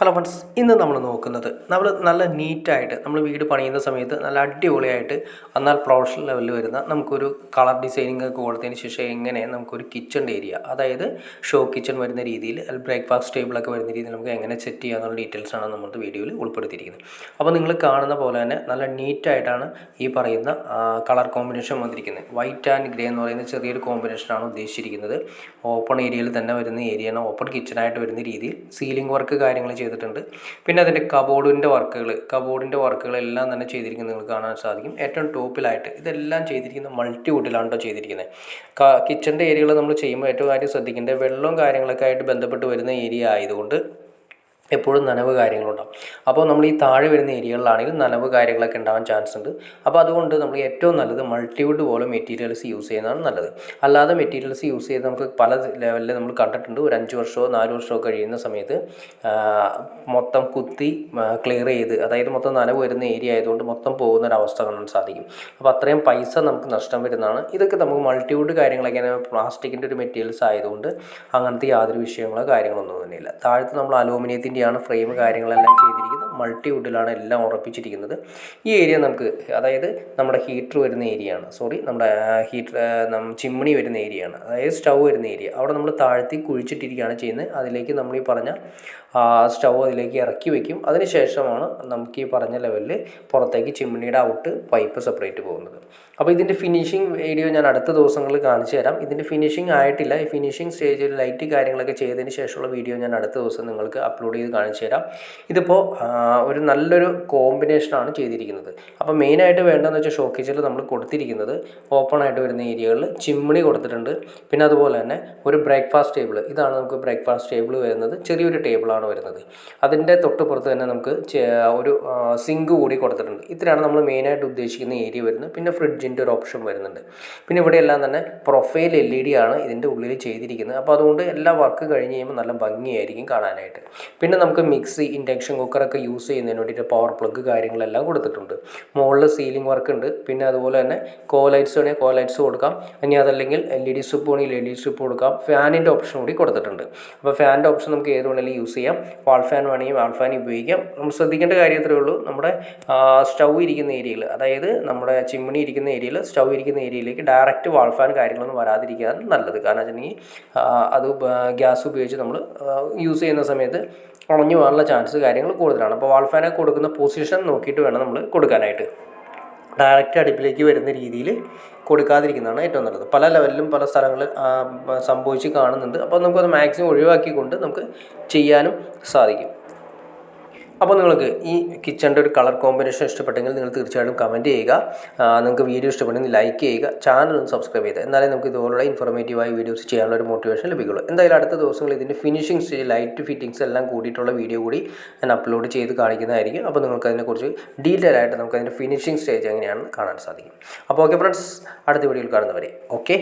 Hello friends, ഇന്ന് നമ്മൾ നോക്കുന്നത് നല്ല നീറ്റായിട്ട് നമ്മൾ വീട് പണിയുന്ന സമയത്ത് നല്ല അടിപൊളിയായിട്ട് എന്നാൽ പ്രൊഫഷണൽ ലെവലിൽ വരുന്ന നമുക്കൊരു കളർ ഡിസൈനിങ് ഒക്കെ കൊടുത്തതിന് ശേഷം എങ്ങനെ നമുക്കൊരു കിച്ചൺ ഏരിയ, അതായത് ഷോ കിച്ചൺ വരുന്ന രീതിയിൽ ബ്രേക്ക്ഫാസ്റ്റ് ടേബിളൊക്കെ വരുന്ന രീതിയിൽ നമുക്ക് എങ്ങനെ സെറ്റ് ചെയ്യാന്നുള്ള ഡീറ്റെയിൽസാണ് നമ്മുടെ വീഡിയോയിൽ ഉൾപ്പെടുത്തിയിരിക്കുന്നത്. അപ്പോൾ നിങ്ങൾ കാണുന്ന പോലെ തന്നെ നല്ല നീറ്റായിട്ടാണ് ഈ പറയുന്ന കളർ കോമ്പിനേഷൻ വന്നിരിക്കുന്നത്. വൈറ്റ് ആൻഡ് ഗ്രേ എന്ന് പറയുന്ന ചെറിയൊരു കോമ്പിനേഷനാണ് ഉദ്ദേശിച്ചിരിക്കുന്നത്. ഓപ്പൺ ഏരിയയിൽ തന്നെ വരുന്ന ഏരിയയാണ്, ഓപ്പൺ കിച്ചണായിട്ട് വരുന്ന രീതിയിൽ സീലിംഗ് വർക്ക് കാര്യങ്ങൾ ചെയ്തിട്ടുണ്ട്. പിന്നെ അതിൻ്റെ കബോർഡിൻ്റെ വർക്കുകളെല്ലാം തന്നെ ചെയ്തിരിക്കുന്നത് നിങ്ങൾക്ക് കാണാൻ സാധിക്കും. ഏറ്റവും ടോപ്പിലായിട്ട് ഇതെല്ലാം ചെയ്തിരിക്കുന്നത് മൾട്ടിവുഡിലാണ് ചെയ്തിരിക്കുന്നത്. കിച്ചൻ്റെ ഏരിയകൾ നമ്മൾ ചെയ്യുമ്പോൾ ഏറ്റവും കാര്യം ശ്രദ്ധിക്കേണ്ടത് വെള്ളവും കാര്യങ്ങളൊക്കെ ആയിട്ട് ബന്ധപ്പെട്ട് വരുന്ന ഏരിയ ആയതുകൊണ്ട് എപ്പോഴും നനവ് കാര്യങ്ങളുണ്ടാകും. അപ്പോൾ നമ്മൾ ഈ താഴെ വരുന്ന ഏരിയകളിലാണെങ്കിൽ നനവ് കാര്യങ്ങളൊക്കെ ഉണ്ടാകാൻ ചാൻസ് ഉണ്ട്. അപ്പോൾ അതുകൊണ്ട് നമ്മൾ ഏറ്റവും നല്ലത് മൾട്ടിവുഡ് പോലെ മെറ്റീരിയൽസ് യൂസ് ചെയ്യുന്നതാണ് നല്ലത്. അല്ലാതെ മെറ്റീരിയൽസ് യൂസ് ചെയ്ത് നമുക്ക് പല ലെവലിൽ നമ്മൾ കണ്ടിട്ടുണ്ട്. ഒരു 5 വർഷമോ 4 വർഷമോ കഴിയുന്ന സമയത്ത് മൊത്തം കുത്തി ക്ലിയർ ചെയ്ത്, അതായത് മൊത്തം നനവ് വരുന്ന ഏരിയ ആയതുകൊണ്ട് മൊത്തം പോകുന്നൊരവസ്ഥ കാണാൻ സാധിക്കും. അപ്പോൾ അത്രയും പൈസ നമുക്ക് നഷ്ടം വരുന്നതാണ്. ഇതൊക്കെ നമുക്ക് മൾട്ടിവുഡ് കാര്യങ്ങളൊക്കെ പ്ലാസ്റ്റിക്കിൻ്റെ ഒരു മെറ്റീരിയൽസ് ആയതുകൊണ്ട് അങ്ങനത്തെ യാതൊരു വിഷയങ്ങളോ കാര്യങ്ങളൊന്നും തന്നെയില്ല. താഴത്ത് നമ്മൾ അലൂമിനിയത്തിൻ്റെ ഫ്രെയിം കാര്യങ്ങളെല്ലാം ചെയ്തിരിക്കുന്നത്. മൾട്ടിവുഡിലാണ് എല്ലാം ഉറപ്പിച്ചിരിക്കുന്നത്. ഈ ഏരിയ നമുക്ക്, അതായത് നമ്മുടെ ഹീറ്റർ വരുന്ന ഏരിയയാണ്, നമ്മുടെ ചിമ്മിണി വരുന്ന ഏരിയയാണ്, അതായത് സ്റ്റൗ വരുന്ന ഏരിയ. അവിടെ നമ്മൾ താഴ്ത്തി കുഴിച്ചിട്ടിരിക്കുകയാണ് ചെയ്യുന്നത്. അതിലേക്ക് നമ്മൾ ഈ പറഞ്ഞ സ്റ്റൗ അതിലേക്ക് ഇറക്കി വയ്ക്കും. അതിനുശേഷമാണ് നമുക്ക് ഈ പറഞ്ഞ ലെവലിൽ പുറത്തേക്ക് ചിമ്മിണിയുടെ ഔട്ട് പൈപ്പ് സെപ്പറേറ്റ് പോകുന്നത്. അപ്പോൾ ഇതിൻ്റെ ഫിനിഷിംഗ് വീഡിയോ ഞാൻ അടുത്ത ദിവസങ്ങളിൽ കാണിച്ചു തരാം. ഇതിൻ്റെ ഫിനിഷിംഗ് ആയിട്ടില്ല. ഈ ഫിനിഷിംഗ് സ്റ്റേജിൽ ലൈറ്റ് കാര്യങ്ങളൊക്കെ ചെയ്തതിന് ശേഷമുള്ള വീഡിയോ ഞാൻ അടുത്ത ദിവസം നിങ്ങൾക്ക് അപ്ലോഡ് ചെയ്ത് കാണിച്ചു തരാം. ഇതിപ്പോൾ ഒരു നല്ലൊരു കോമ്പിനേഷനാണ് ചെയ്തിരിക്കുന്നത്. അപ്പോൾ മെയിനായിട്ട് വേണ്ടതെന്ന് വെച്ചാൽ ഷോ കിച്ചണിൽ നമ്മൾ കൊടുത്തിരിക്കുന്നത് ഓപ്പൺ ആയിട്ട് വരുന്ന ഏരിയകളിൽ ചിമ്മിണി കൊടുത്തിട്ടുണ്ട്. പിന്നെ അതുപോലെ തന്നെ ഒരു ബ്രേക്ക്ഫാസ്റ്റ് ടേബിൾ, ഇതാണ് നമുക്ക് ബ്രേക്ക്ഫാസ്റ്റ് ടേബിൾ വരുന്നത്. ചെറിയൊരു ടേബിളാണ് വരുന്നത്. അതിൻ്റെ തൊട്ടുപുറത്ത് തന്നെ നമുക്ക് ഒരു സിങ്ക് കൂടി കൊടുത്തിട്ടുണ്ട്. ഇത്രയാണ് നമ്മൾ മെയിനായിട്ട് ഉദ്ദേശിക്കുന്ന ഏരിയ വരുന്നത്. പിന്നെ ഫ്രിഡ്ജിൻ്റെ ഒരു ഓപ്ഷൻ വരുന്നുണ്ട്. പിന്നെ ഇവിടെയെല്ലാം തന്നെ പ്രൊഫൈൽ LED ആണ് ഇതിൻ്റെ ഉള്ളിൽ ചെയ്തിരിക്കുന്നത്. അപ്പോൾ അതുകൊണ്ട് എല്ലാ വർക്ക് കഴിഞ്ഞ് കഴിയുമ്പോൾ നല്ല ഭംഗിയായിരിക്കും കാണാനായിട്ട്. പിന്നെ നമുക്ക് മിക്സി, ഇൻഡക്ഷൻ കുക്കറൊക്കെ യൂസ് ചെയ്യുന്നതിന് വേണ്ടിയിട്ട് പവർ പ്ലഗ് കാര്യങ്ങളെല്ലാം കൊടുത്തിട്ടുണ്ട്. മുകളിൽ സീലിംഗ് വർക്ക് ഉണ്ട്. പിന്നെ അതുപോലെ തന്നെ കോലൈറ്റ്സ് വേണമെങ്കിൽ കോലൈറ്റ്സ് കൊടുക്കാം. ഇനി അതല്ലെങ്കിൽ LED സ്ട്രിപ്പ് വേണമെങ്കിൽ LED സ്ട്രിപ്പ് കൊടുക്കാം. ഫാനിൻ്റെ ഓപ്ഷൻ കൂടി കൊടുത്തിട്ടുണ്ട്. അപ്പോൾ ഫാനിൻ്റെ ഓപ്ഷൻ നമുക്ക് ഏത് വേണമെങ്കിലും യൂസ് ചെയ്യാം. വാൾ ഫാൻ വേണമെങ്കിൽ വാൾ ഫാൻ ഉപയോഗിക്കാം. നമ്മൾ ശ്രദ്ധിക്കേണ്ട കാര്യം ഇത്രയേ ഉള്ളൂ. നമ്മുടെ സ്റ്റൗ ഇരിക്കുന്ന ഏരിയയിൽ, അതായത് നമ്മുടെ ചിമ്മിണി ഇരിക്കുന്ന ഏരിയയിൽ, സ്റ്റൗ ഇരിക്കുന്ന ഏരിയയിലേക്ക് ഡയറക്റ്റ് വാൾ ഫാൻ കാര്യങ്ങളൊന്നും വരാതിരിക്കാൻ നല്ലത്. കാരണം വെച്ചിട്ടുണ്ടെങ്കിൽ അത് ഗ്യാസ് ഉപയോഗിച്ച് നമ്മൾ യൂസ് ചെയ്യുന്ന സമയത്ത് ഉണങ്ങി പോകാനുള്ള ചാൻസ് കാര്യങ്ങൾ കൂടുതലാണ്. അപ്പോൾ വാൾ ഫാനൊക്കെ കൊടുക്കുന്ന പൊസിഷൻ നോക്കിയിട്ട് വേണം നമ്മൾ കൊടുക്കാനായിട്ട്. ഡയറക്റ്റ് അടുപ്പിലേക്ക് വരുന്ന രീതിയിൽ കൊടുക്കാതിരിക്കുന്നതാണ് ഏറ്റവും നല്ലത്. പല ലെവലിലും പല സ്ഥലങ്ങളിൽ സംഭവിച്ച് കാണുന്നുണ്ട്. അപ്പോൾ നമുക്കത് മാക്സിമം ഒഴിവാക്കിക്കൊണ്ട് നമുക്ക് ചെയ്യാനും സാധിക്കും. അപ്പോൾ നിങ്ങൾക്ക് ഈ കിച്ചണിൻ്റെ ഒരു കളർ കോമ്പിനേഷൻ ഇഷ്ടപ്പെട്ടെങ്കിൽ നിങ്ങൾ തീർച്ചയായിട്ടും കമൻറ്റ് ചെയ്യുക. നിങ്ങൾക്ക് വീഡിയോ ഇഷ്ടപ്പെട്ടെങ്കിൽ ലൈക്ക് ചെയ്യുക. ചാനൽ ഒന്ന് സബ്സ്ക്രൈബ് ചെയ്യുക. എന്നാലേ നമുക്ക് ഇതുപോലുള്ള ഇൻഫോർമേറ്റീവായ വീഡിയോസ് ചെയ്യാനുള്ള ഒരു മോട്ടിവേഷൻ ലഭിക്കുള്ളൂ. എന്തായാലും അടുത്ത ദിവസങ്ങളിൽ ഇതിൻ്റെ ഫിനിഷിംഗ് സ്റ്റേജ്, ലൈറ്റ് ഫിറ്റിങ്സ് എല്ലാം കൂടിയിട്ടുള്ള വീഡിയോ കൂടി ഞാൻ അപ്ലോഡ് ചെയ്ത് കാണിക്കുന്നതായിരിക്കും. അപ്പോൾ നിങ്ങൾക്ക് അതിനെക്കുറിച്ച് ഡീറ്റെയിൽ ആയിട്ട് നമുക്ക് അതിൻ്റെ ഫിനിഷിംഗ് സ്റ്റേജ് എങ്ങനെയാണെന്ന് കാണാൻ സാധിക്കും. അപ്പോൾ ഓക്കെ ഫ്രണ്ട്സ്, അടുത്ത വീഡിയോയിൽ കാണുന്നവരെ ഓക്കെ.